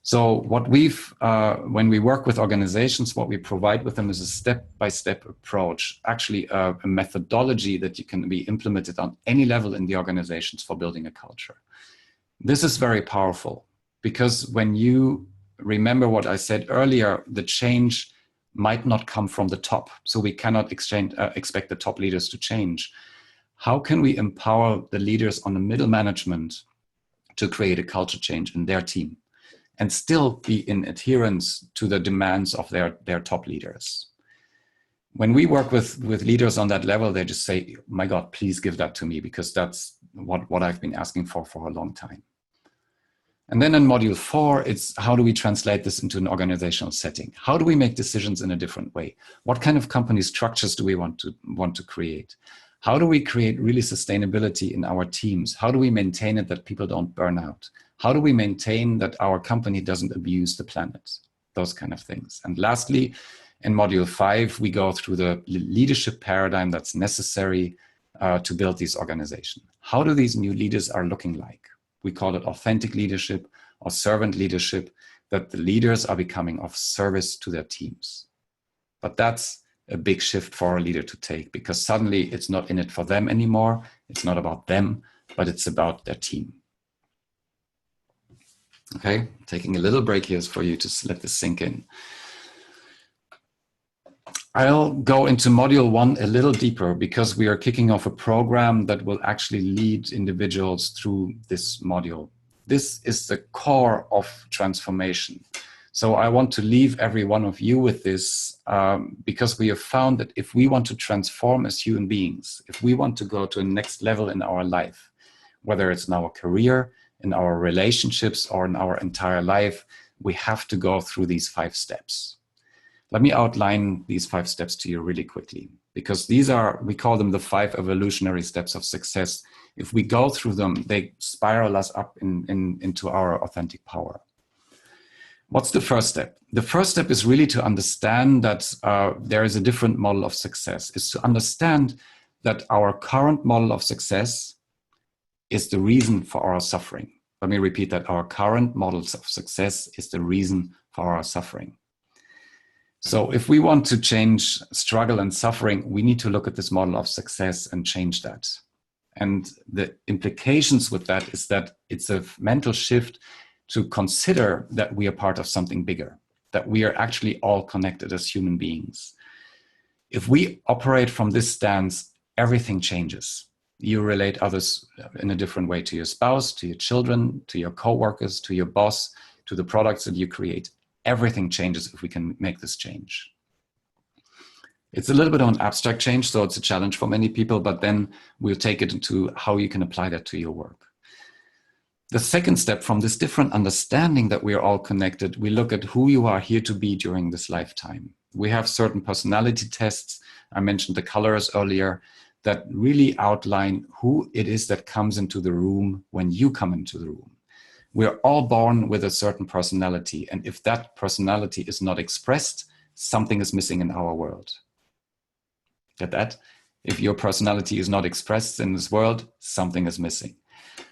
So what when we work with organizations, what we provide with them is a step-by-step approach, actually a methodology that you can be implemented on any level in the organizations for building a culture. This is very powerful, because when you remember what I said earlier, the change might not come from the top. So we cannot expect the top leaders to change. How can we empower the leaders on the middle management to create a culture change in their team and still be in adherence to the demands of their top leaders? When we work with leaders on that level, they just say, my God, please give that to me, because that's what I've been asking for a long time. And then in module 4, it's how do we translate this into an organizational setting? How do we make decisions in a different way? What kind of company structures do we want to create? How do we create really sustainability in our teams? How do we maintain it that people don't burn out? How do we maintain that our company doesn't abuse the planet? Those kind of things. And lastly, in module 5, we go through the leadership paradigm that's necessary to build these organizations. How do these new leaders are looking like? We call it authentic leadership or servant leadership, that the leaders are becoming of service to their teams. But that's a big shift for a leader to take, because suddenly it's not in it for them anymore. It's not about them, but it's about their team. Okay, taking a little break here for you to let this sink in. I'll go into module 1 a little deeper, because we are kicking off a program that will actually lead individuals through this module. This is the core of transformation. So I want to leave every one of you with this, because we have found that if we want to transform as human beings, if we want to go to a next level in our life, whether it's in our career, in our relationships, or in our entire life, we have to go through these 5 steps. Let me outline these 5 steps to you really quickly, because these are, we call them the 5 evolutionary steps of success. If we go through them, they spiral us up into our authentic power. What's the first step? The first step is really to understand that there is a different model of success. It's to understand that our current model of success is the reason for our suffering. Let me repeat that. Our current models of success is the reason for our suffering. So if we want to change struggle and suffering, we need to look at this model of success and change that. And the implications with that is that it's a mental shift to consider that we are part of something bigger, that we are actually all connected as human beings. If we operate from this stance, everything changes. You relate others in a different way, to your spouse, to your children, to your coworkers, to your boss, to the products that you create. Everything changes if we can make this change. It's a little bit of an abstract change, so it's a challenge for many people, but then we'll take it into how you can apply that to your work. The second step, from this different understanding that we are all connected, we look at who you are here to be during this lifetime. We have certain personality tests. I mentioned the colors earlier that really outline who it is that comes into the room when you come into the room. We're all born with a certain personality, and if that personality is not expressed, something is missing in our world. Get that? If your personality is not expressed in this world, something is missing.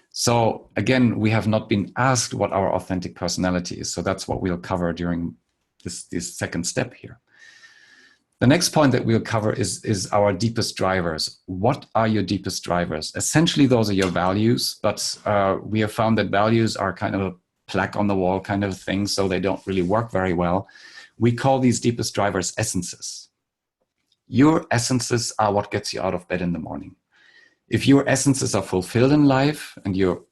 So again, we have not been asked what our authentic personality is. So that's what we'll cover during this second step here. The next point that we'll cover is our deepest drivers. What are your deepest drivers? Essentially, those are your values, but we have found that values are kind of a plaque on the wall kind of thing, so they don't really work very well. We call these deepest drivers essences. Your essences are what gets you out of bed in the morning. If your essences are fulfilled in life, and you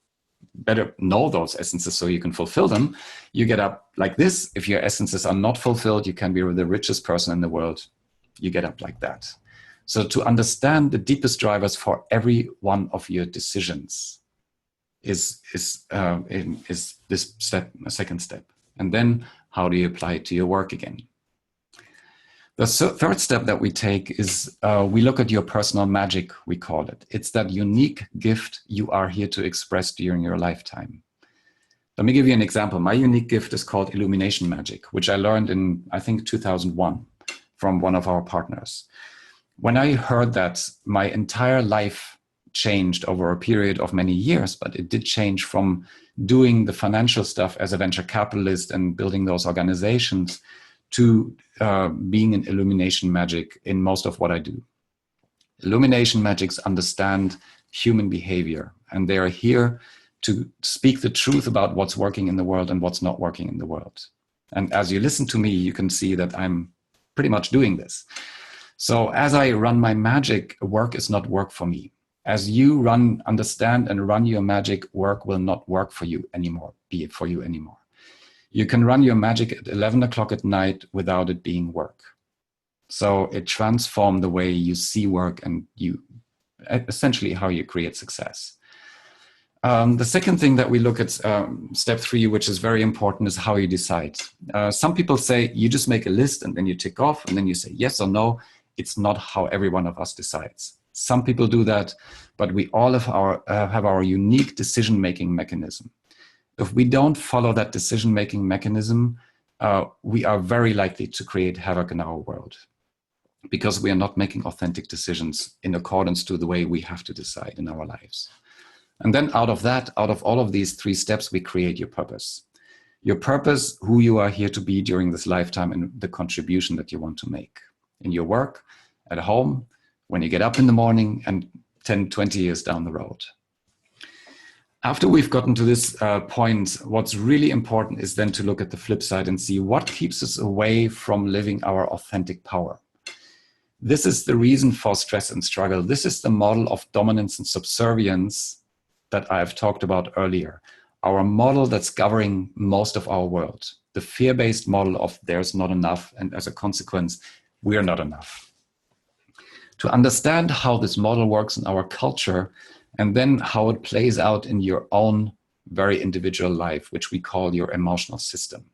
better know those essences so you can fulfill them, you get up like this. If your essences are not fulfilled, you can be the richest person in the world. You get up like that. So to understand the deepest drivers for every one of your decisions is this step, a second step. And then how do you apply it to your work again? The third step that we take is we look at your personal magic, we call it. It's that unique gift you are here to express during your lifetime. Let me give you an example. My unique gift is called illumination magic, which I learned in, I think, 2001 from one of our partners. When I heard that, my entire life changed over a period of many years, but it did change from doing the financial stuff as a venture capitalist and building those organizations to being an illumination magic in most of what I do. Illumination magics understand human behavior, and they are here to speak the truth about what's working in the world and what's not working in the world. And as you listen to me, you can see that I'm pretty much doing this. So as I run my magic, work is not work for me. As you understand and run your magic, work will not work for you anymore, be it for you anymore. You can run your magic at 11 o'clock at night without it being work. So it transforms the way you see work and essentially how you create success. The second thing that we look at, step 3, which is very important, is how you decide. Some people say you just make a list and then you tick off and then you say yes or no. It's not how every one of us decides. Some people do that, but we all have our unique decision-making mechanism. If we don't follow that decision-making mechanism, we are very likely to create havoc in our world because we are not making authentic decisions in accordance to the way we have to decide in our lives. And then out of all of these 3 steps, we create your purpose. Your purpose, who you are here to be during this lifetime, and the contribution that you want to make in your work, at home, when you get up in the morning, and 10, 20 years down the road. After we've gotten to this point, what's really important is then to look at the flip side and see what keeps us away from living our authentic power. This is the reason for stress and struggle. This is the model of dominance and subservience that I've talked about earlier. Our model that's governing most of our world. The fear-based model of there's not enough, and as a consequence, we're not enough. To understand how this model works in our culture, and then how it plays out in your own very individual life, which we call your emotional system.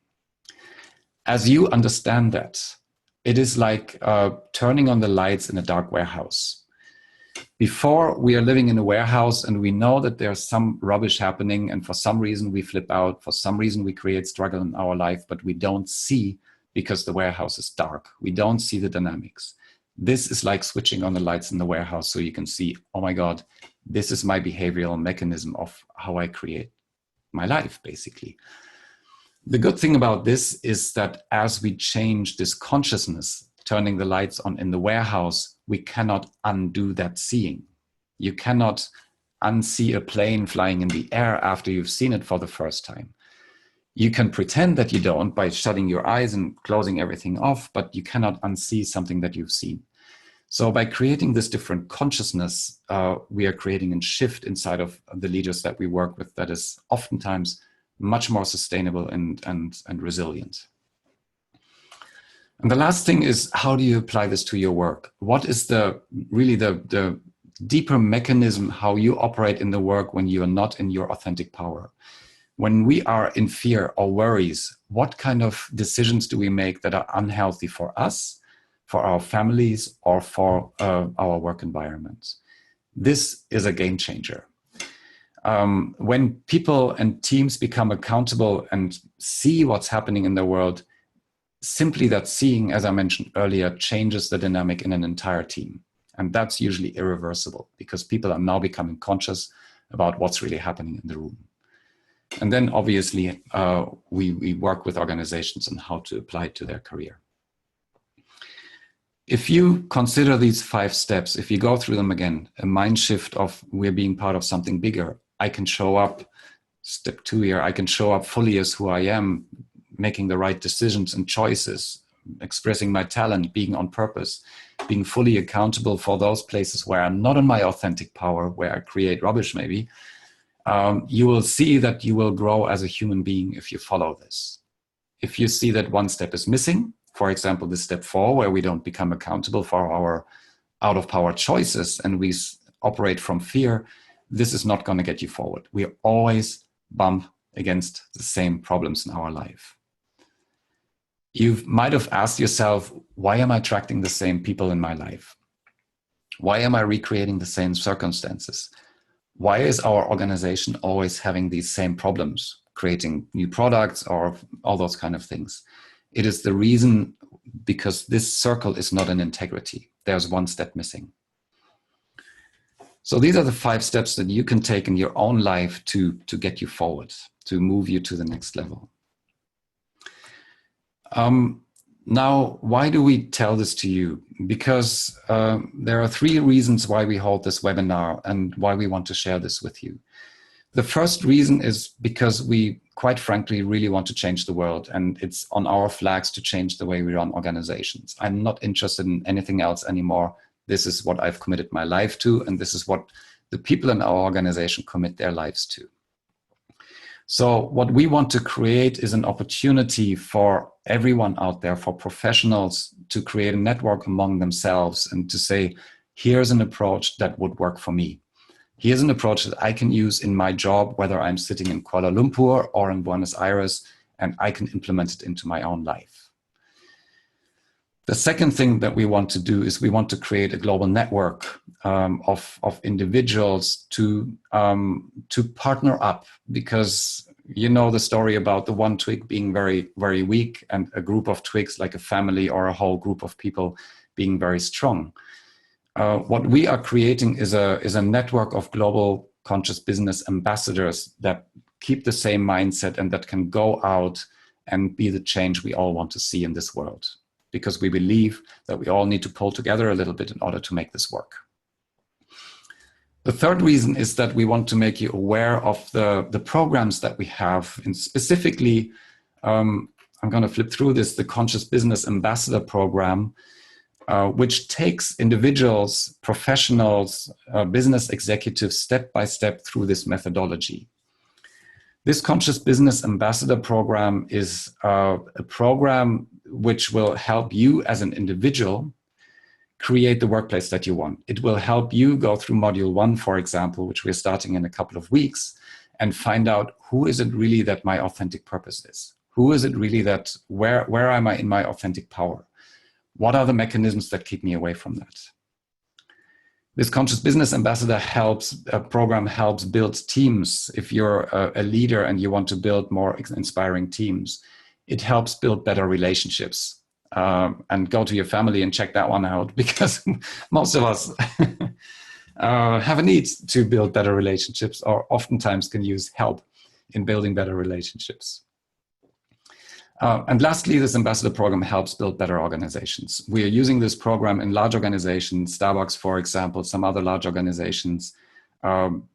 As you understand that, it is like turning on the lights in a dark warehouse. Before, we are living in a warehouse and we know that there's some rubbish happening, and for some reason we flip out, for some reason we create struggle in our life, but we don't see because the warehouse is dark. We don't see the dynamics. This is like switching on the lights in the warehouse so you can see, oh my God, this is my behavioral mechanism of how I create my life, basically. The good thing about this is that as we change this consciousness, turning the lights on in the warehouse, we cannot undo that seeing. You cannot unsee a plane flying in the air after you've seen it for the first time. You can pretend that you don't by shutting your eyes and closing everything off, but you cannot unsee something that you've seen. So by creating this different consciousness, we are creating a shift inside of the leaders that we work with that is oftentimes much more sustainable and resilient. And the last thing is, how do you apply this to your work? What is the deeper mechanism how you operate in the work when you are not in your authentic power? When we are in fear or worries, what kind of decisions do we make that are unhealthy for us, for our families, or for our work environments? This is a game changer. When people and teams become accountable and see what's happening in the world, simply that seeing, as I mentioned earlier, changes the dynamic in an entire team. And that's usually irreversible because people are now becoming conscious about what's really happening in the room. And then obviously we work with organizations on how to apply it to their career. If you consider these 5 steps, if you go through them again, a mind shift of we're being part of something bigger, I can show up, step 2 here, I can show up fully as who I am, making the right decisions and choices, expressing my talent, being on purpose, being fully accountable for those places where I'm not in my authentic power, where I create rubbish maybe, you will see that you will grow as a human being if you follow this. If you see that one step is missing, for example, this step 4, where we don't become accountable for our out of power choices and we operate from fear, this is not going to get you forward. We always bump against the same problems in our life. You might have asked yourself, why am I attracting the same people in my life? Why am I recreating the same circumstances? Why is our organization always having these same problems, creating new products or all those kind of things? It is the reason because this circle is not in integrity. There's one step missing. So these are the 5 steps that you can take in your own life to get you forward, to move you to the next level. Now, why do we tell this to you? Because there are 3 reasons why we hold this webinar and why we want to share this with you. The first reason is because we, quite frankly, really want to change the world, and it's on our flags to change the way we run organizations. I'm not interested in anything else anymore. This is what I've committed my life to, and this is what the people in our organization commit their lives to. So what we want to create is an opportunity for everyone out there, for professionals, to create a network among themselves and to say, here's an approach that would work for me. Here's an approach that I can use in my job, whether I'm sitting in Kuala Lumpur or in Buenos Aires, and I can implement it into my own life. The second thing that we want to do is we want to create a global network of individuals to partner up, because you know the story about the one twig being very, very weak and a group of twigs like a family or a whole group of people being very strong. What we are creating is a network of global conscious business ambassadors that keep the same mindset and that can go out and be the change we all want to see in this world. Because we believe that we all need to pull together a little bit in order to make this work. The third reason is that we want to make you aware of the programs that we have, and specifically, I'm going to flip through this, the Conscious Business Ambassador Program, which takes individuals, professionals, business executives step by step through this methodology. This Conscious Business Ambassador Program is a program which will help you as an individual create the workplace that you want. It will help you go through Module 1, for example, which we're starting in a couple of weeks, and find out who is it really that my authentic purpose is? Who is it really that, where am I in my authentic power? What are the mechanisms that keep me away from that? This Conscious Business Ambassador program helps build teams. If you're a leader and you want to build more inspiring teams, it helps build better relationships. And go to your family and check that one out, because most of us have a need to build better relationships, or oftentimes can use help in building better relationships. And lastly, this ambassador program helps build better organizations. We are using this program in large organizations, Starbucks, for example, some other large organizations,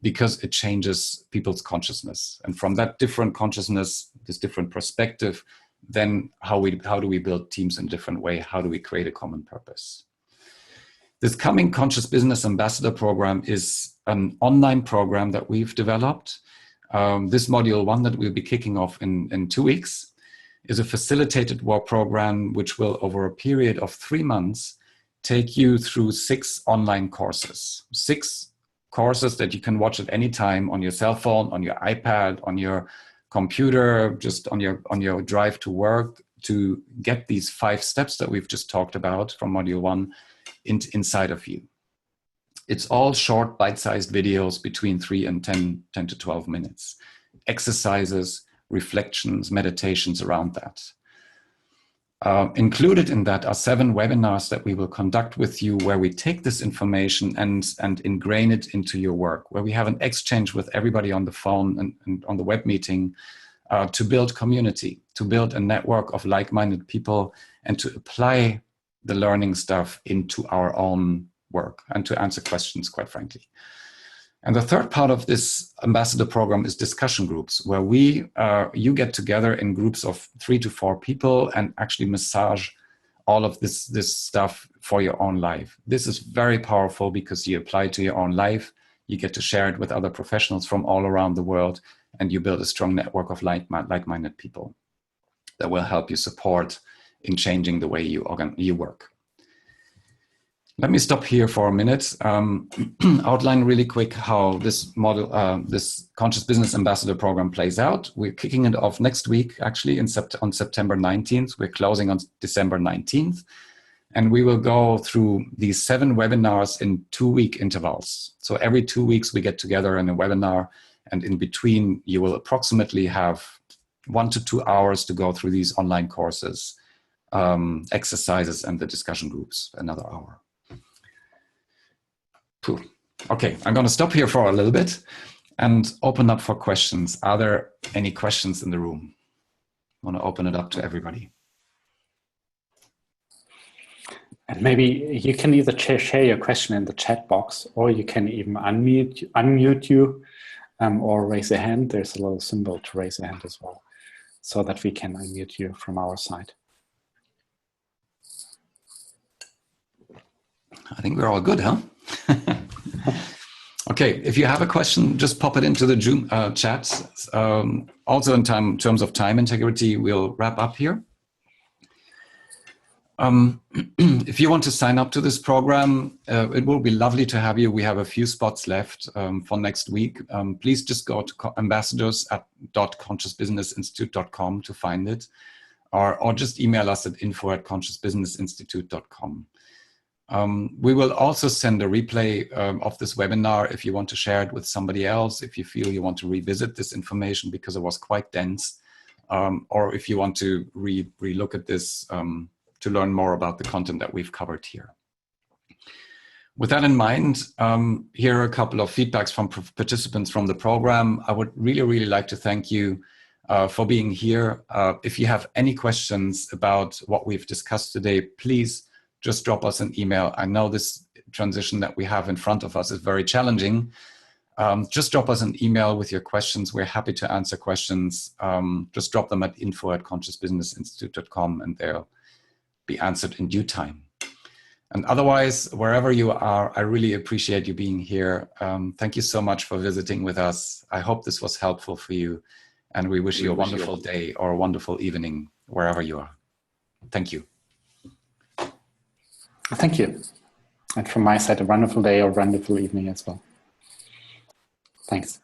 because it changes people's consciousness. And from that different consciousness, this different perspective, then how do we build teams in a different way? How do we create a common purpose? This coming Conscious Business Ambassador Program is an online program that we've developed. This Module 1 that we'll be kicking off in 2 weeks is a facilitated work program which will, over a period of 3 months, take you through 6 online courses. 6 courses that you can watch at any time on your cell phone, on your iPad, on your computer, just on your drive to work, to get these 5 steps that we've just talked about from module 1 inside of you. It's all short, bite-sized videos between 3 and 10 to 12 minutes. Exercises, reflections, meditations around that. Included in that are 7 webinars that we will conduct with you, where we take this information and ingrain it into your work, where we have an exchange with everybody on the phone and on the web meeting, to build community, to build a network of like-minded people, and to apply the learning stuff into our own work and to answer questions, quite frankly. And the third part of this ambassador program is discussion groups, where you get together in groups of 3 to 4 people and actually massage all of this stuff for your own life. This is very powerful because you apply to your own life, you get to share it with other professionals from all around the world, and you build a strong network of like-minded people that will help you support in changing the way you work. Let me stop here for a minute, outline really quick how this model, this Conscious Business Ambassador program plays out. We're kicking it off next week, actually, on September 19th. We're closing on December 19th. And we will go through these 7 webinars in 2-week intervals. So every 2 weeks we get together in a webinar, and in between you will approximately have 1 to 2 hours to go through these online courses, exercises, and the discussion groups, another hour. Okay, I'm going to stop here for a little bit and open up for questions. Are there any questions in the room? I want to open it up to everybody. And maybe you can either share your question in the chat box, or you can even unmute you or raise a hand. There's a little symbol to raise a hand as well, so that we can unmute you from our side. I think we're all good, huh? Okay, if you have a question, just pop it into the Zoom chat. Also in terms of time integrity, we'll wrap up here. If you want to sign up to this program, it will be lovely to have you. We have a few spots left for next week. Please just go to ambassadors.consciousbusinessinstitute.com to find it, or just email us at info@consciousbusinessinstitute.com. We will also send a replay of this webinar if you want to share it with somebody else, if you feel you want to revisit this information because it was quite dense, or if you want to re-look at this to learn more about the content that we've covered here. With that in mind, here are a couple of feedbacks from participants from the program. I would really like to thank you for being here. If you have any questions about what we've discussed today, please just drop us an email. I know this transition that we have in front of us is very challenging. Just drop us an email with your questions. We're happy to answer questions. Just drop them at info@consciousbusinessinstitute.com and they'll be answered in due time. And otherwise, wherever you are, I really appreciate you being here. Thank you so much for visiting with us. I hope this was helpful for you, and we wish you a wonderful day or a wonderful evening wherever you are. Thank you. Thank you. And from my side, a wonderful day or wonderful evening as well. Thanks.